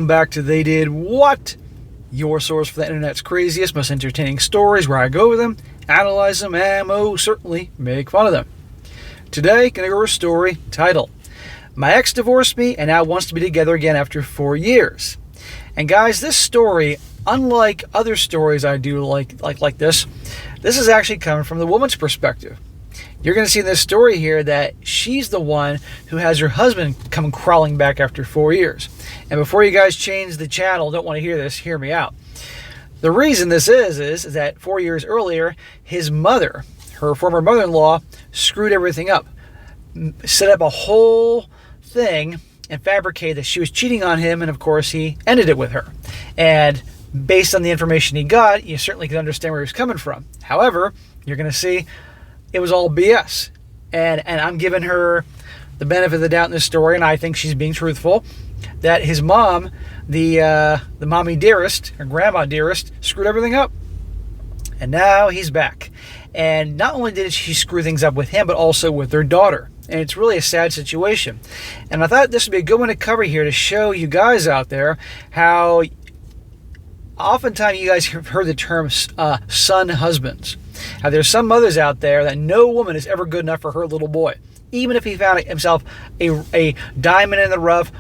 Welcome back to They Did What? Your source for the internet's craziest, most entertaining stories, where I go over them, analyze them, and most certainly make fun of them. Today, gonna go over a story titled, My Ex Divorced Me and Now Wants to Be Together Again After 4 Years. And guys, this story, unlike other stories I do like this is actually coming from the woman's perspective. You're going to see in this story here that she's the one who has her husband come crawling back after 4 years. And before you guys change the channel, don't want to hear this, hear me out. The reason this is that 4 years earlier, his mother, her former mother-in-law, screwed everything up. Set up a whole thing and fabricated that she was cheating on him, and of course he ended it with her. And based on the information he got, you certainly can understand where he was coming from. However, you're going to see it was all BS. And I'm giving her the benefit of the doubt in this story, and I think she's being truthful, that his mom, the mommy dearest, or grandma dearest, screwed everything up. And now he's back. And not only did she screw things up with him, but also with their daughter. And it's really a sad situation. And I thought this would be a good one to cover here to show you guys out there how oftentimes you guys have heard the term son husbands. Now, there's some mothers out there that no woman is ever good enough for her little boy. Even if he found himself a diamond in the rough,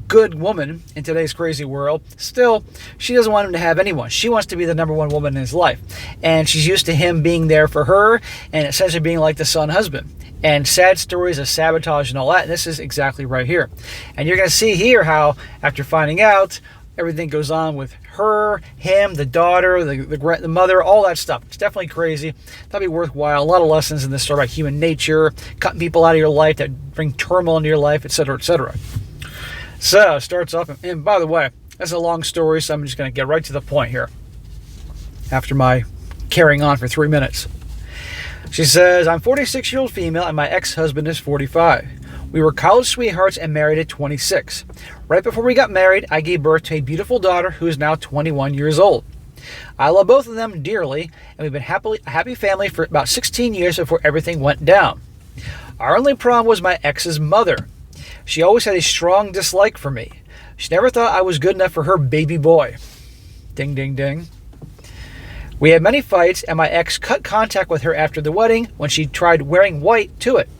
good woman in today's crazy world, still, she doesn't want him to have anyone. She wants to be the number one woman in his life. And she's used to him being there for her and essentially being like the son husband. And sad stories of sabotage and all that. And this is exactly right here. And you're going to see here how, after finding out, everything goes on with her, him, the daughter, the mother, all that stuff. It's definitely crazy. That'll be worthwhile. A lot of lessons in this story about human nature, cutting people out of your life that bring turmoil into your life, etc., etc. So, it starts off, and by the way, that's a long story, so I'm just going to get right to the point here after my carrying on for 3 minutes. She says, I'm a 46-year-old female, and my ex-husband is 45. We were college sweethearts and married at 26. Right before we got married, I gave birth to a beautiful daughter who is now 21 years old. I love both of them dearly, and we've been a happy family for about 16 years before everything went down. Our only problem was my ex's mother. She always had a strong dislike for me. She never thought I was good enough for her baby boy. Ding, ding, ding. We had many fights, and my ex cut contact with her after the wedding when she tried wearing white to it.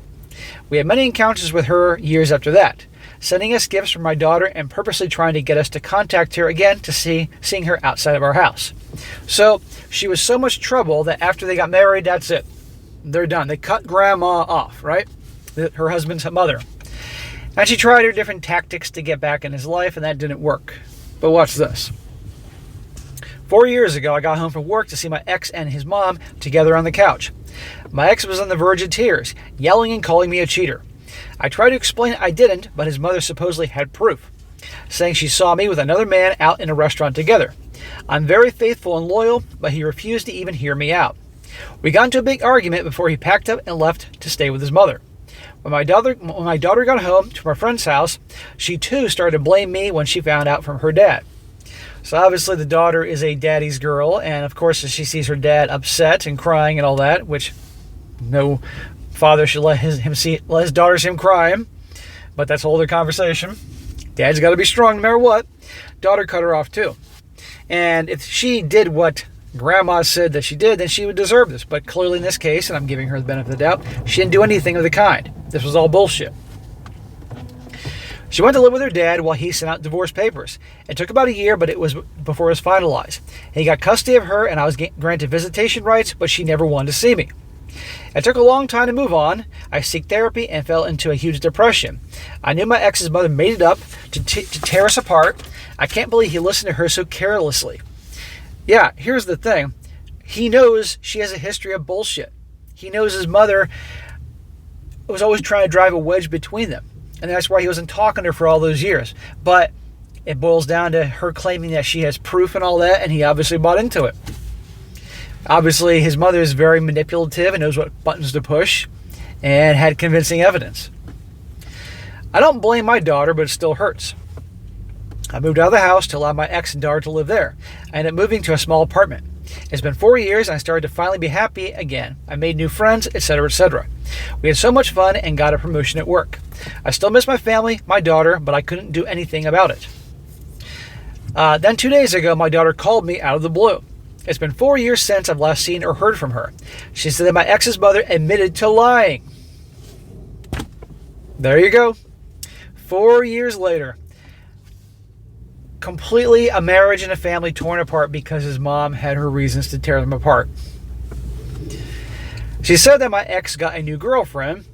We had many encounters with her years after that, sending us gifts for my daughter and purposely trying to get us to contact her again to seeing her outside of our house. So she was so much trouble that after they got married, that's it. They're done. They cut grandma off, right? Her husband's mother. And she tried her different tactics to get back in his life, and that didn't work. But watch this. 4 years ago, I got home from work to see my ex and his mom together on the couch. My ex was on the verge of tears, yelling and calling me a cheater. I tried to explain I didn't, but his mother supposedly had proof, saying she saw me with another man out in a restaurant together. I'm very faithful and loyal, but he refused to even hear me out. We got into a big argument before he packed up and left to stay with his mother. When my daughter got home to my friend's house, she too started to blame me when she found out from her dad. So obviously the daughter is a daddy's girl, and of course she sees her dad upset and crying and all that, which no father should let his daughter see him crying, but that's a whole other conversation. Dad's got to be strong no matter what. Daughter cut her off too. And if she did what grandma said that she did, then she would deserve this. But clearly in this case, and I'm giving her the benefit of the doubt, she didn't do anything of the kind. This was all bullshit. She went to live with her dad while he sent out divorce papers. It took about a year, but it was before it was finalized. He got custody of her, and I was granted visitation rights, but she never wanted to see me. It took a long time to move on. I seek therapy and fell into a huge depression. I knew my ex's mother made it up to tear us apart. I can't believe he listened to her so carelessly. Yeah, here's the thing. He knows she has a history of bullshit. He knows his mother was always trying to drive a wedge between them. And that's why he wasn't talking to her for all those years. But it boils down to her claiming that she has proof and all that, and he obviously bought into it. Obviously, his mother is very manipulative and knows what buttons to push, and had convincing evidence. I don't blame my daughter, but it still hurts. I moved out of the house to allow my ex and daughter to live there. I ended up moving to a small apartment. It's been 4 years, and I started to finally be happy again. I made new friends, etc., etc. We had so much fun and got a promotion at work. I still miss my family, my daughter, but I couldn't do anything about it. Then 2 days ago, my daughter called me out of the blue. It's been 4 years since I've last seen or heard from her. She said that my ex's mother admitted to lying. There you go. 4 years later. Completely a marriage and a family torn apart because his mom had her reasons to tear them apart. She said that my ex got a new girlfriend,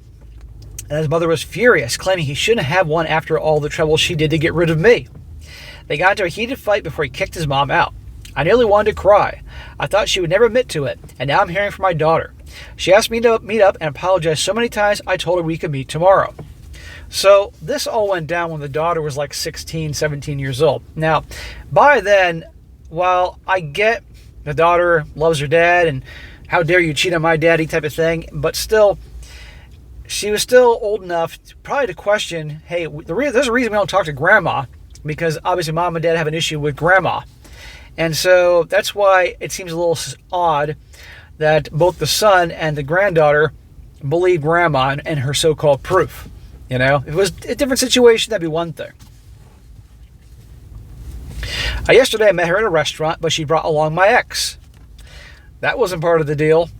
and his mother was furious, claiming he shouldn't have one after all the trouble she did to get rid of me. They got into a heated fight before he kicked his mom out. I nearly wanted to cry. I thought she would never admit to it, and now I'm hearing from my daughter. She asked me to meet up and apologized so many times I told her we could meet tomorrow. So this all went down when the daughter was like 16, 17 years old. Now, by then, while I get the daughter loves her dad and how dare you cheat on my daddy type of thing, but still, she was still old enough probably to question, hey, there's a reason we don't talk to grandma, because obviously mom and dad have an issue with grandma. And so that's why it seems a little odd that both the son and the granddaughter believe grandma and her so-called proof. You know, if it was a different situation, that'd be one thing. Yesterday I met her at a restaurant, but she brought along my ex. That wasn't part of the deal.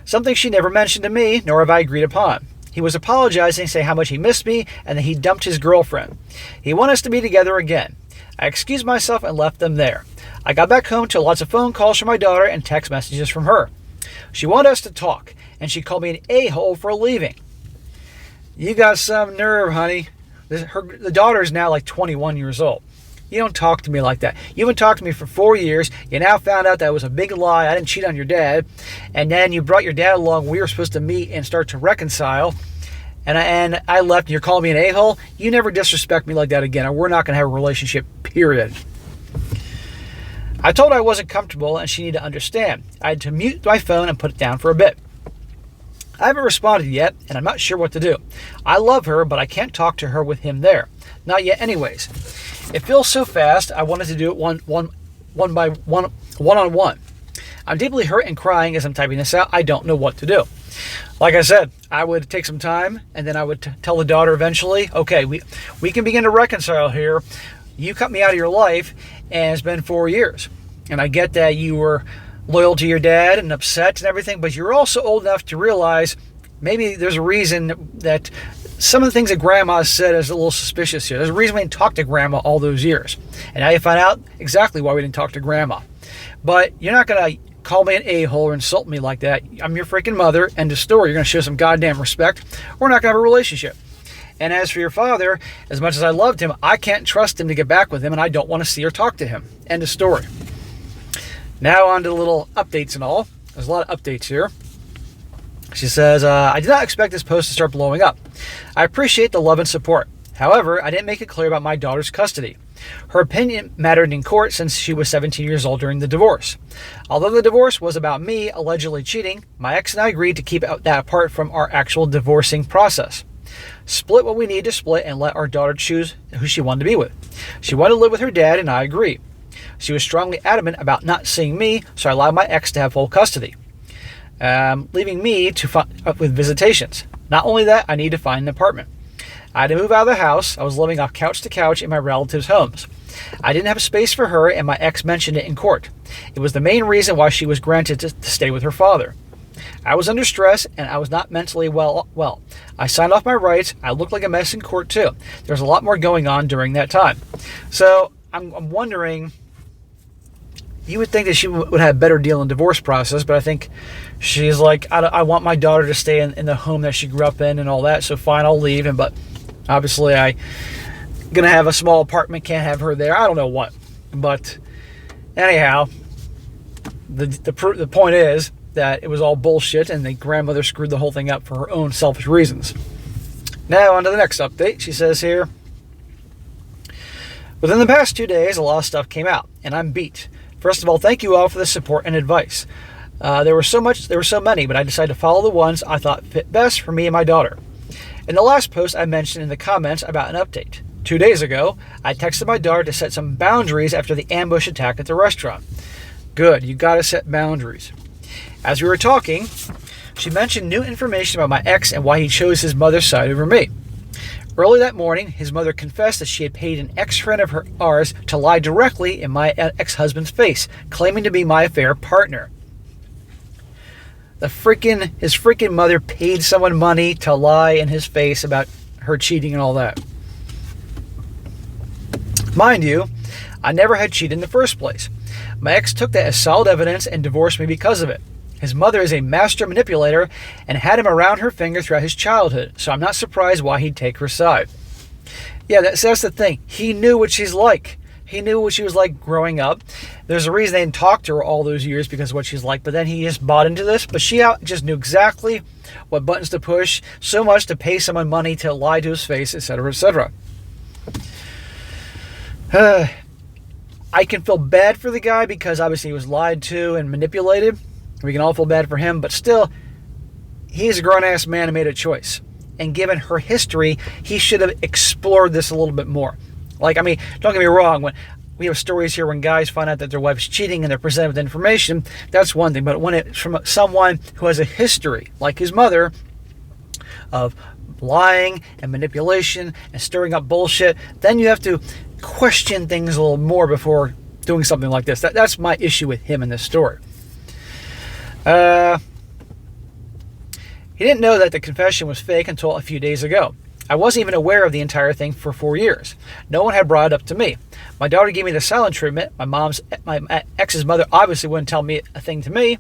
Something she never mentioned to me, nor have I agreed upon. He was apologizing, saying how much he missed me, and that he dumped his girlfriend. He wanted us to be together again. I excused myself and left them there. I got back home to lots of phone calls from my daughter and text messages from her. She wanted us to talk, and she called me an a-hole for leaving. You got some nerve, honey. The daughter is now like 21 years old. You don't talk to me like that. You haven't talked to me for 4 years. You now found out that was a big lie. I didn't cheat on your dad. And then you brought your dad along. We were supposed to meet and start to reconcile. And I left and you're calling me an a-hole. You never disrespect me like that again. Or we're not going to have a relationship, period. I told her I wasn't comfortable and she needed to understand. I had to mute my phone and put it down for a bit. I haven't responded yet, and I'm not sure what to do. I love her, but I can't talk to her with him there. Not yet anyways. It feels so fast, I wanted to do it one-on-one. I'm deeply hurt and crying as I'm typing this out. I don't know what to do. Like I said, I would take some time, and then I would tell the daughter eventually, okay, we can begin to reconcile here. You cut me out of your life, and it's been 4 years. And I get that you were loyal to your dad and upset and everything, but you're also old enough to realize maybe there's a reason that some of the things that grandma said is a little suspicious here. There's a reason we didn't talk to grandma all those years. And now you find out exactly why we didn't talk to grandma. But you're not going to call me an a-hole or insult me like that. I'm your freaking mother, end of story. You're going to show some goddamn respect. We're not going to have a relationship. And as for your father, as much as I loved him, I can't trust him to get back with him, and I don't want to see or talk to him. End of story. Now on to the little updates and all. There's a lot of updates here. She says, I did not expect this post to start blowing up. I appreciate the love and support. However, I didn't make it clear about my daughter's custody. Her opinion mattered in court since she was 17 years old during the divorce. Although the divorce was about me allegedly cheating, my ex and I agreed to keep that apart from our actual divorcing process. Split what we need to split and let our daughter choose who she wanted to be with. She wanted to live with her dad and I agreed. She was strongly adamant about not seeing me, so I allowed my ex to have full custody, leaving me with visitations. Not only that, I need to find an apartment. I had to move out of the house. I was living off couch to couch in my relatives' homes. I didn't have space for her, and my ex mentioned it in court. It was the main reason why she was granted to stay with her father. I was under stress, and I was not mentally well. I signed off my rights. I looked like a mess in court, too. There's a lot more going on during that time. So I'm wondering, you would think that she would have a better deal in the divorce process, but I think she's like, I want my daughter to stay in the home that she grew up in and all that, so fine, I'll leave. But obviously I'm going to have a small apartment, can't have her there. I don't know what. But anyhow, the point is that it was all bullshit and the grandmother screwed the whole thing up for her own selfish reasons. Now on to the next update. She says here, within the past 2 days, a lot of stuff came out, and I'm beat. First of all, thank you all for the support and advice. There were so many, but I decided to follow the ones I thought fit best for me and my daughter. In the last post, I mentioned in the comments about an update. 2 days ago, I texted my daughter to set some boundaries after the ambush attack at the restaurant. Good, you gotta set boundaries. As we were talking, she mentioned new information about my ex and why he chose his mother's side over me. Early that morning, his mother confessed that she had paid an ex-friend of ours to lie directly in my ex-husband's face, claiming to be my affair partner. His freaking mother paid someone money to lie in his face about her cheating and all that. Mind you, I never had cheated in the first place. My ex took that as solid evidence and divorced me because of it. His mother is a master manipulator and had him around her finger throughout his childhood, so I'm not surprised why he'd take her side. Yeah, that's the thing. He knew what she's like. He knew what she was like growing up. There's a reason they didn't talk to her all those years because of what she's like, but then he just bought into this. But she just knew exactly what buttons to push, so much to pay someone money to lie to his face, etc., etc. I can feel bad for the guy because obviously he was lied to and manipulated. We can all feel bad for him, but still, he's a grown-ass man and made a choice. And given her history, he should have explored this a little bit more. Don't get me wrong, when we have stories here when guys find out that their wife's cheating and they're presented with information, that's one thing. But when it's from someone who has a history, like his mother, of lying and manipulation and stirring up bullshit, then you have to question things a little more before doing something like this. That's my issue with him in this story. He didn't know that the confession was fake until a few days ago. I wasn't even aware of the entire thing for 4 years. No one had brought it up to me. My daughter gave me the silent treatment. My ex's mother obviously wouldn't tell me a thing to me,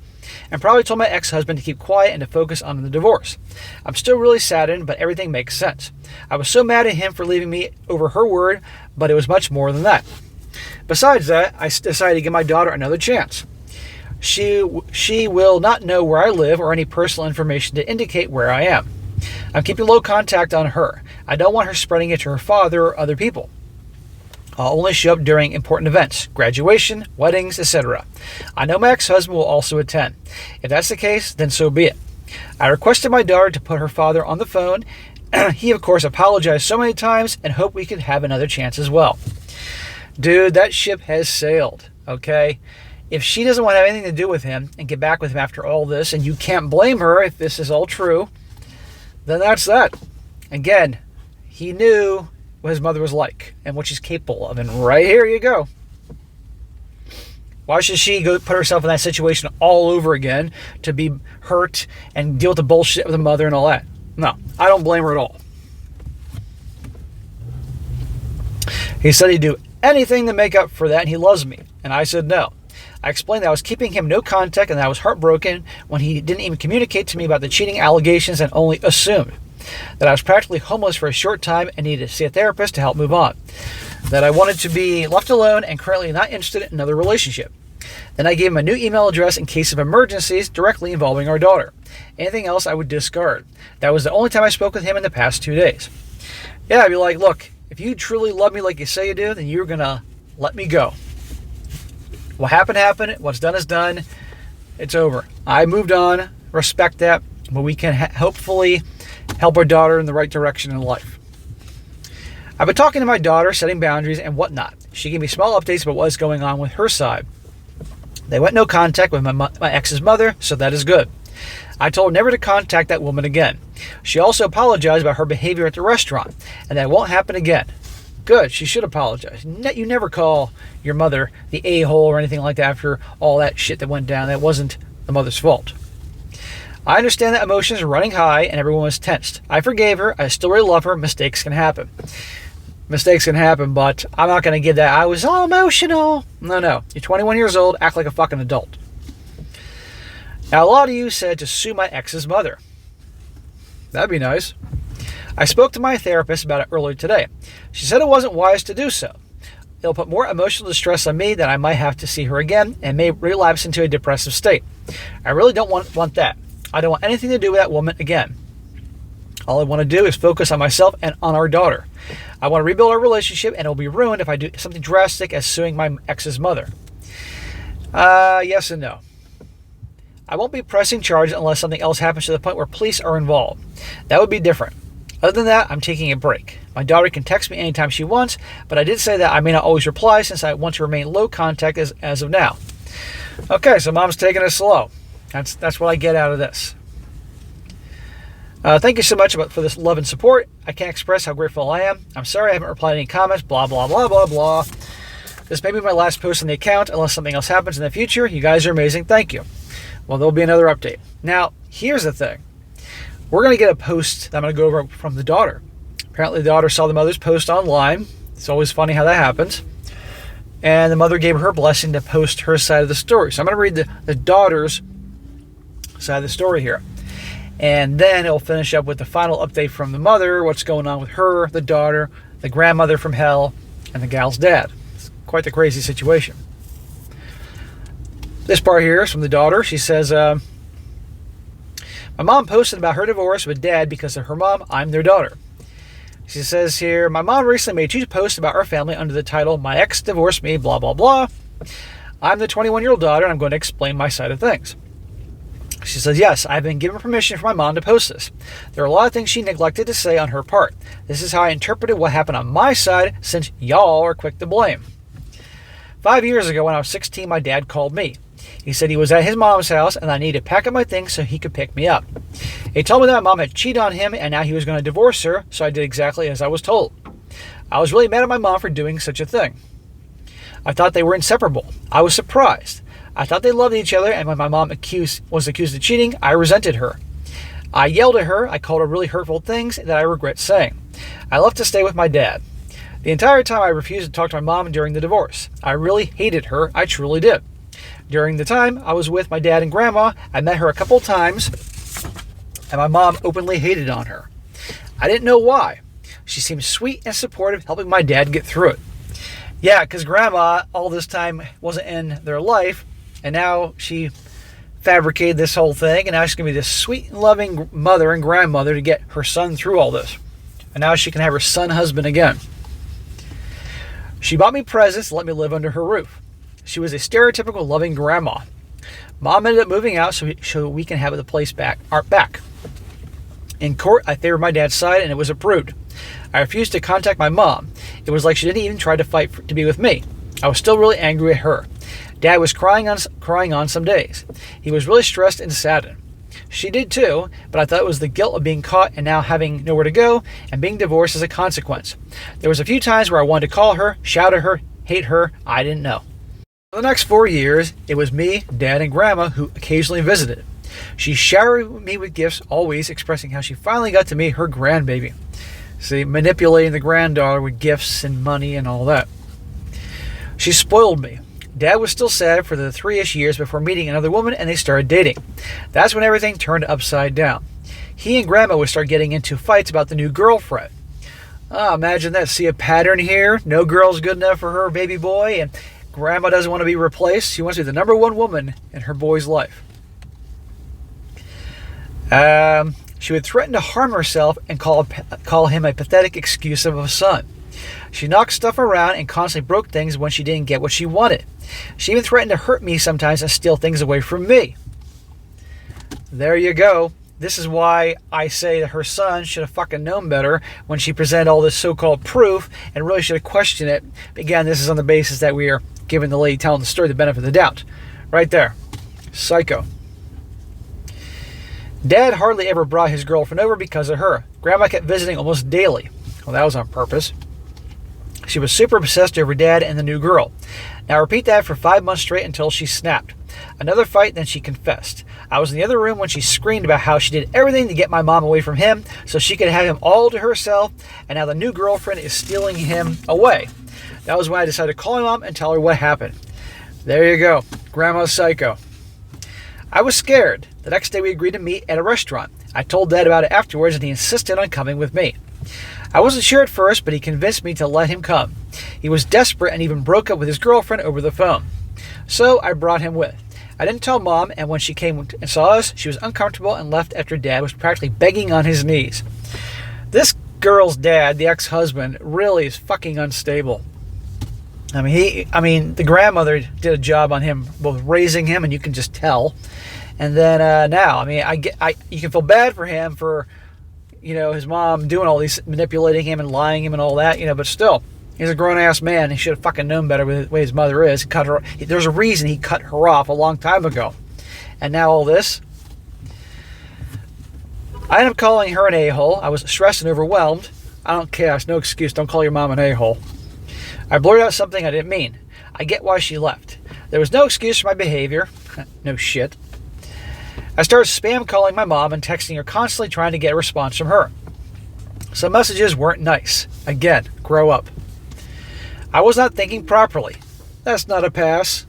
and probably told my ex-husband to keep quiet and to focus on the divorce. I'm still really saddened, but everything makes sense. I was so mad at him for leaving me over her word, but it was much more than that. Besides that, I decided to give my daughter another chance. She will not know where I live or any personal information to indicate where I am. I'm keeping low contact on her. I don't want her spreading it to her father or other people. I'll only show up during important events, graduation, weddings, etc. I know my ex-husband will also attend. If that's the case, then so be it. I requested my daughter to put her father on the phone. He, of course, apologized so many times and hoped we could have another chance as well. Dude, that ship has sailed, okay? If she doesn't want to have anything to do with him and get back with him after all this, and you can't blame her if this is all true, then that's that. Again, he knew what his mother was like and what she's capable of, and right here you go. Why should she go put herself in that situation all over again to be hurt and deal with the bullshit with the mother and all that? No, I don't blame her at all. He said he'd do anything to make up for that, and he loves me, and I said no. I explained that I was keeping him no contact and that I was heartbroken when he didn't even communicate to me about the cheating allegations and only assumed. That I was practically homeless for a short time and needed to see a therapist to help move on. That I wanted to be left alone and currently not interested in another relationship. Then I gave him a new email address in case of emergencies directly involving our daughter. Anything else I would discard. That was the only time I spoke with him in the past 2 days. Yeah, I'd be like, look, if you truly love me like you say you do, then you're going to let me go. What happened, happened. What's done is done. It's over. I moved on. Respect that. But we can hopefully help our daughter in the right direction in life. I've been talking to my daughter, setting boundaries and whatnot. She gave me small updates about what's going on with her side. They went no contact with my ex's mother, so that is good. I told her never to contact that woman again. She also apologized about her behavior at the restaurant, and that won't happen again. Good, she should apologize. You never call your mother the a-hole or anything like that after all that shit that went down. That wasn't the mother's fault. I understand that emotions are running high and everyone was tensed. I forgave her. I still really love her. Mistakes can happen. Mistakes can happen, but I'm not going to give that. I was all emotional. No. You're 21 years old. Act like a fucking adult. Now, a lot of you said to sue my ex's mother. That'd be nice. I spoke to my therapist about it earlier today. She said it wasn't wise to do so. It'll put more emotional distress on me that I might have to see her again and may relapse into a depressive state. I really don't want that. I don't want anything to do with that woman again. All I want to do is focus on myself and on our daughter. I want to rebuild our relationship, and it will be ruined if I do something drastic as suing my ex's mother. Yes and no. I won't be pressing charges unless something else happens to the point where police are involved. That would be different. Other than that, I'm taking a break. My daughter can text me anytime she wants, but I did say that I may not always reply since I want to remain low contact as of now. Okay, so mom's taking it slow. That's what I get out of this. Thank you so much for this love and support. I can't express how grateful I am. I'm sorry I haven't replied to any comments, blah, blah, blah, blah, blah. This may be my last post on the account unless something else happens in the future. You guys are amazing. Thank you. Well, there'll be another update. Now, here's the thing. We're going to get a post that I'm going to go over from the daughter. Apparently, the daughter saw the mother's post online. It's always funny how that happens. And the mother gave her blessing to post her side of the story. So I'm going to read the daughter's side of the story here. And then it'll finish up with the final update from the mother, what's going on with her, the daughter, the grandmother from hell, and the gal's dad. It's quite the crazy situation. This part here is from the daughter. She says, my mom posted about her divorce with dad because of her mom. I'm their daughter. She says here, my mom recently made 2 posts about our family under the title, My Ex Divorced Me, blah, blah, blah. I'm the 21-year-old daughter, and I'm going to explain my side of things. She says, yes, I've been given permission from my mom to post this. There are a lot of things she neglected to say on her part. This is how I interpreted what happened on my side, since y'all are quick to blame. 5 years ago, when I was 16, my dad called me. He said he was at his mom's house and I needed to pack up my things so he could pick me up. He told me that my mom had cheated on him and now he was going to divorce her, so I did exactly as I was told. I was really mad at my mom for doing such a thing. I thought they were inseparable. I was surprised. I thought they loved each other, and when my mom was accused of cheating, I resented her. I yelled at her. I called her really hurtful things that I regret saying. I left to stay with my dad. The entire time I refused to talk to my mom during the divorce. I really hated her. I truly did. During the time I was with my dad and grandma, I met her a couple times, and my mom openly hated on her. I didn't know why. She seemed sweet and supportive, helping my dad get through it. Yeah, because grandma all this time wasn't in their life, and now she fabricated this whole thing, and now she's going to be this sweet and loving mother and grandmother to get her son through all this. And now she can have her son husband again. She bought me presents to let me live under her roof. She was a stereotypical loving grandma. Mom ended up moving out so we can have the place back. In court, I favored my dad's side, and it was approved. I refused to contact my mom. It was like she didn't even try to fight to be with me. I was still really angry at her. Dad was crying on some days. He was really stressed and saddened. She did too, but I thought it was the guilt of being caught and now having nowhere to go and being divorced as a consequence. There was a few times where I wanted to call her, shout at her, hate her. I didn't know. For the next 4 years, it was me, Dad, and Grandma who occasionally visited. She showered me with gifts, always expressing how she finally got to meet her grandbaby. See, manipulating the granddaughter with gifts and money and all that. She spoiled me. Dad was still sad for the 3-ish years before meeting another woman, and they started dating. That's when everything turned upside down. He and Grandma would start getting into fights about the new girlfriend. Imagine that. See a pattern here? No girl's good enough for her baby boy, and Grandma doesn't want to be replaced. She wants to be the number one woman in her boy's life. She would threaten to harm herself and call him a pathetic excuse of a son. She knocked stuff around and constantly broke things when she didn't get what she wanted. She even threatened to hurt me sometimes and steal things away from me. There you go. This is why I say that her son should have fucking known better when she presented all this so-called proof and really should have questioned it. Again, this is on the basis that we are giving the lady telling the story the benefit of the doubt. Right there. Psycho. Dad hardly ever brought his girlfriend over because of her. Grandma kept visiting almost daily. Well, that was on purpose. She was super obsessed over Dad and the new girl. Now repeat that for 5 months straight until she snapped. Another fight, then she confessed. I was in the other room when she screamed about how she did everything to get my mom away from him so she could have him all to herself, and now the new girlfriend is stealing him away. That was when I decided to call my mom and tell her what happened. There you go. Grandma's psycho. I was scared. The next day we agreed to meet at a restaurant. I told Dad about it afterwards, and he insisted on coming with me. I wasn't sure at first, but he convinced me to let him come. He was desperate and even broke up with his girlfriend over the phone. So I brought him with. I didn't tell Mom, and when she came and saw us, she was uncomfortable and left after Dad was practically begging on his knees. This girl's dad, the ex-husband, really is fucking unstable. I mean, the grandmother did a job on him, both raising him, and you can just tell. And then now, you can feel bad for him for, his mom doing all these, manipulating him and lying him and all that, but still, he's a grown-ass man. He should have fucking known better with the way his mother is. There's a reason he cut her off a long time ago. And now all this. I ended up calling her an a-hole. I was stressed and overwhelmed. I don't care. It's no excuse. Don't call your mom an a-hole. I blurted out something I didn't mean. I get why she left. There was no excuse for my behavior. No shit. I started spam calling my mom and texting her constantly trying to get a response from her. Some messages weren't nice. Again, grow up. I was not thinking properly. That's not a pass.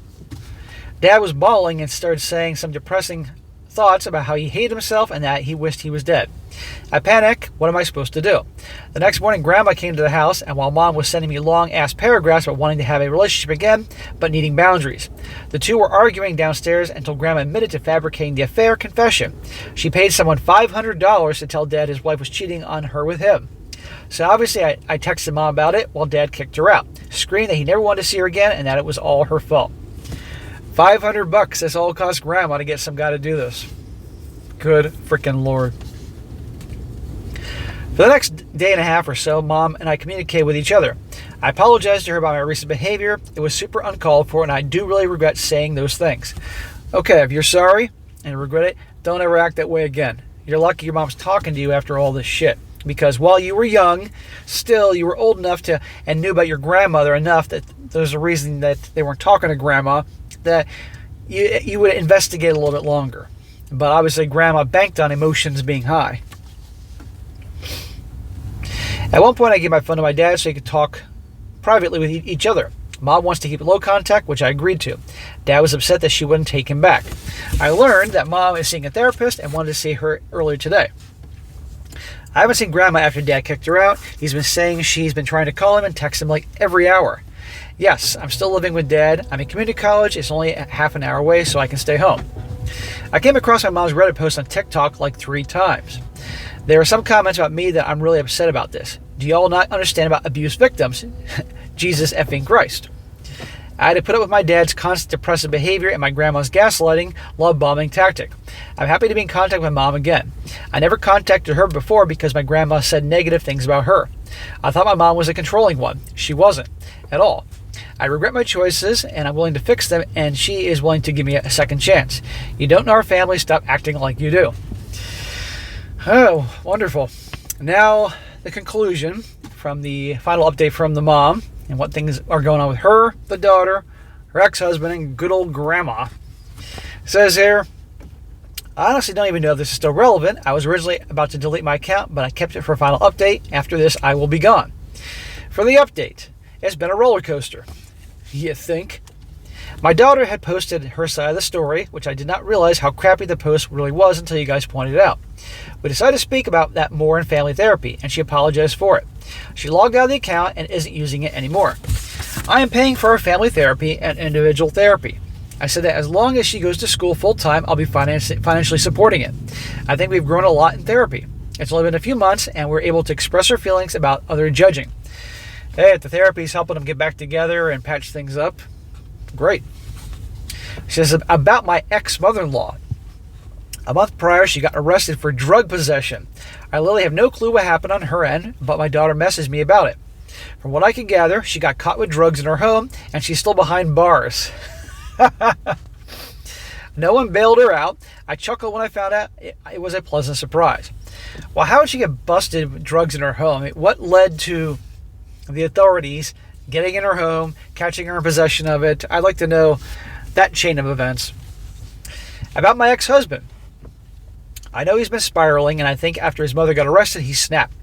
Dad was bawling and started saying some depressing thoughts about how he hated himself and that he wished he was dead. I panic. What am I supposed to do? The next morning, Grandma came to the house, and while Mom was sending me long-ass paragraphs about wanting to have a relationship again, but needing boundaries, the two were arguing downstairs until Grandma admitted to fabricating the affair confession. She paid someone $500 to tell Dad his wife was cheating on her with him. So obviously, I texted Mom about it while Dad kicked her out, screamed that he never wanted to see her again and that it was all her fault. $500, that's all it cost Grandma to get some guy to do this. Good freaking Lord. For the next day and a half or so, Mom and I communicated with each other. I apologized to her about my recent behavior. It was super uncalled for, and I do really regret saying those things. Okay, if you're sorry and regret it, don't ever act that way again. You're lucky your mom's talking to you after all this shit. Because while you were young, still you were old enough to and knew about your grandmother enough that there's a reason that they weren't talking to Grandma, that you would investigate a little bit longer. But obviously Grandma banked on emotions being high. At one point I gave my phone to my dad so he could talk privately with each other. Mom wants to keep low contact, which I agreed to. Dad was upset that she wouldn't take him back. I learned that Mom is seeing a therapist and wanted to see her earlier today. I haven't seen Grandma after Dad kicked her out. He's been saying she's been trying to call him and text him like every hour. Yes, I'm still living with Dad. I'm in community college. It's only half an hour away, so I can stay home. I came across my mom's Reddit post on TikTok like 3 times. There are some comments about me that I'm really upset about this. Do y'all not understand about abuse victims? Jesus effing Christ. I had to put up with my dad's constant depressive behavior and my grandma's gaslighting, love-bombing tactic. I'm happy to be in contact with Mom again. I never contacted her before because my grandma said negative things about her. I thought my mom was a controlling one. She wasn't at all. I regret my choices and I'm willing to fix them, and she is willing to give me a second chance. You don't know our family, stop acting like you do. Oh, wonderful. Now, the conclusion from the final update from the mom and what things are going on with her, the daughter, her ex-husband, and good old Grandma. It says here, I honestly don't even know if this is still relevant. I was originally about to delete my account, but I kept it for a final update. After this, I will be gone. For the update, it's been a roller coaster. You think? My daughter had posted her side of the story, which I did not realize how crappy the post really was until you guys pointed it out. We decided to speak about that more in family therapy, and she apologized for it. She logged out of the account and isn't using it anymore. I am paying for her family therapy and individual therapy. I said that as long as she goes to school full-time, I'll be financially supporting it. I think we've grown a lot in therapy. It's only been a few months, and we're able to express our feelings about other judging. Hey, if the therapy is helping them get back together and patch things up, great. She says, about my ex-mother-in-law. A month prior, she got arrested for drug possession. I literally have no clue what happened on her end, but my daughter messaged me about it. From what I can gather, she got caught with drugs in her home, and she's still behind bars. No one bailed her out. I chuckled when I found out. It was a pleasant surprise. Well, how would she get busted with drugs in her home? I mean, what led to the authorities getting in her home, catching her in possession of it? I'd like to know that chain of events. About my ex-husband. I know he's been spiraling, and I think after his mother got arrested, he snapped.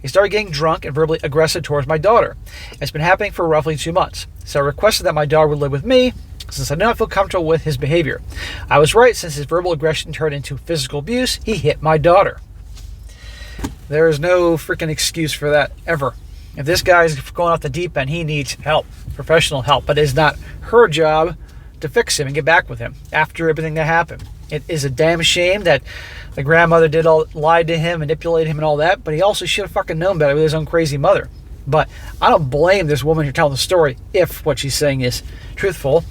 He started getting drunk and verbally aggressive towards my daughter. It's been happening for roughly 2 months. So I requested that my daughter would live with me, since I do not feel comfortable with his behavior. I was right, since his verbal aggression turned into physical abuse. He hit my daughter. There is no freaking excuse for that, ever. If this guy's going off the deep end, he needs help, professional help. But it is not her job to fix him and get back with him after everything that happened. It is a damn shame that the grandmother lied to him, manipulated him and all that, but he also should have fucking known better with his own crazy mother. But I don't blame this woman who's telling the story if what she's saying is truthful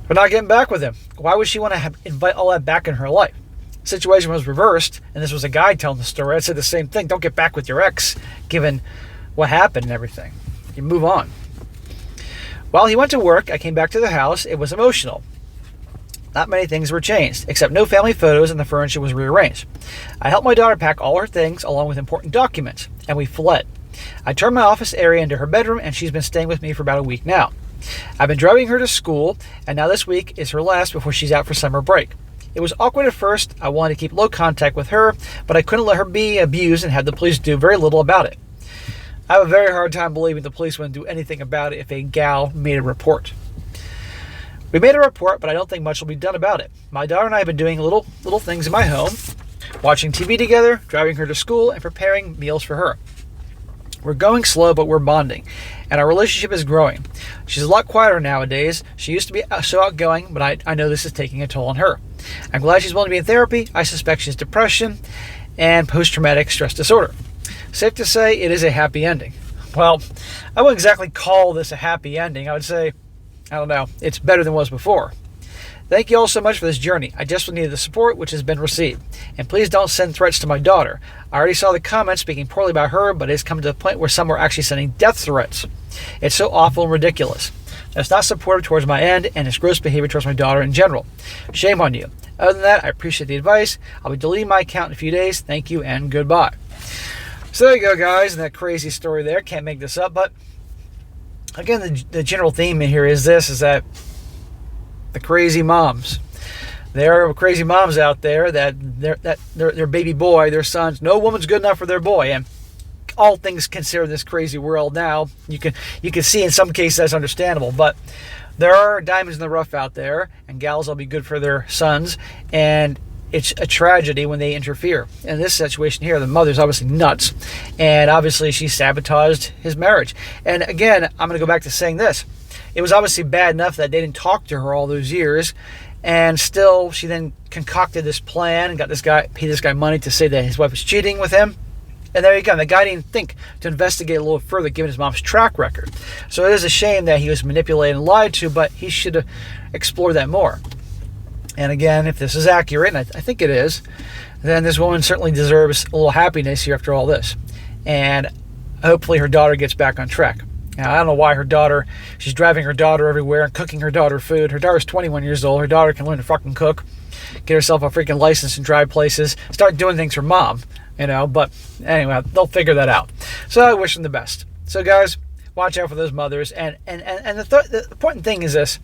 for not getting back with him. Why would she want to invite all that back in her life? The situation was reversed, and this was a guy telling the story. I'd say the same thing. Don't get back with your ex, given what happened and everything. You move on. While he went to work, I came back to the house. It was emotional. not many things were changed, except no family photos and the furniture was rearranged. I helped my daughter pack all her things along with important documents, and we fled. I turned my office area into her bedroom, and she's been staying with me for about a week now. I've been driving her to school, and now this week is her last before she's out for summer break. It was awkward at first. I wanted to keep low contact with her, but I couldn't let her be abused and have the police do very little about it. I have a very hard time believing the police wouldn't do anything about it if a gal made a report. We made a report, but I don't think much will be done about it. My daughter and I have been doing little things in my home, watching TV together, driving her to school, and preparing meals for her. We're going slow, but we're bonding, and our relationship is growing. She's a lot quieter nowadays. She used to be so outgoing, but I know this is taking a toll on her. I'm glad she's willing to be in therapy. I suspect she's depression and post-traumatic stress disorder. Safe to say it is a happy ending. Well, I wouldn't exactly call this a happy ending. I would say, I don't know, it's better than it was before. Thank you all so much for this journey. I just needed the support which has been received. And please don't send threats to my daughter. I already saw the comments speaking poorly about her, but it's come to the point where some are actually sending death threats. It's so awful and ridiculous. That's not supportive towards my end, and it's gross behavior towards my daughter in general. Shame on you. Other than that, I appreciate the advice. I'll be deleting my account in a few days. Thank you and goodbye. So there you go, guys, and that crazy story there. Can't make this up, but again, the general theme in here is that the crazy moms. There are crazy moms out there that their baby boy, their sons, no woman's good enough for their boy, and all things considered in this crazy world now, you can see in some cases that's understandable, but there are diamonds in the rough out there, and gals will be good for their sons, and it's a tragedy when they interfere. In this situation here, the mother's obviously nuts, and obviously she sabotaged his marriage. And again, I'm going to go back to saying this. It was obviously bad enough that they didn't talk to her all those years, and still she then concocted this plan and paid this guy money to say that his wife was cheating with him. And there you go. The guy didn't think to investigate a little further given his mom's track record. So it is a shame that he was manipulated and lied to, but he should have explored that more. And again, if this is accurate, and I think it is, then this woman certainly deserves a little happiness here after all this. And hopefully her daughter gets back on track. Now, I don't know why she's driving her daughter everywhere and cooking her daughter food. Her daughter's 21 years old. Her daughter can learn to fucking cook, get herself a freaking license and drive places, start doing things for mom, But anyway, they'll figure that out. So I wish them the best. So guys, watch out for those mothers. And the important thing is this.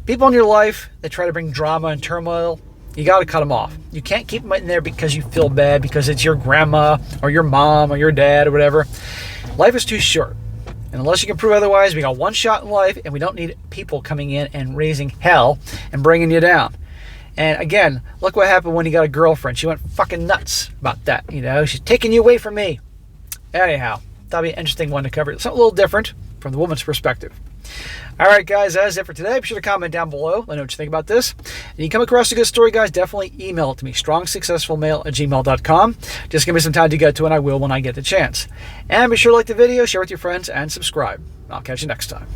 People in your life that try to bring drama and turmoil, you got to cut them off. You can't keep them in there because you feel bad, because it's your grandma or your mom or your dad or whatever. Life is too short. And unless you can prove otherwise, we got one shot in life, and we don't need people coming in and raising hell and bringing you down. And again, look what happened when he got a girlfriend. She went fucking nuts about that. She's taking you away from me. Anyhow, that'll be an interesting one to cover. Something a little different from the woman's perspective. All right, guys, that is it for today. Be sure to comment down below. Let me know what you think about this. And you come across a good story, guys, definitely email it to me, strongsuccessfulmale@gmail.com. Just give me some time to get to it, and I will when I get the chance. And be sure to like the video, share with your friends, and subscribe. I'll catch you next time.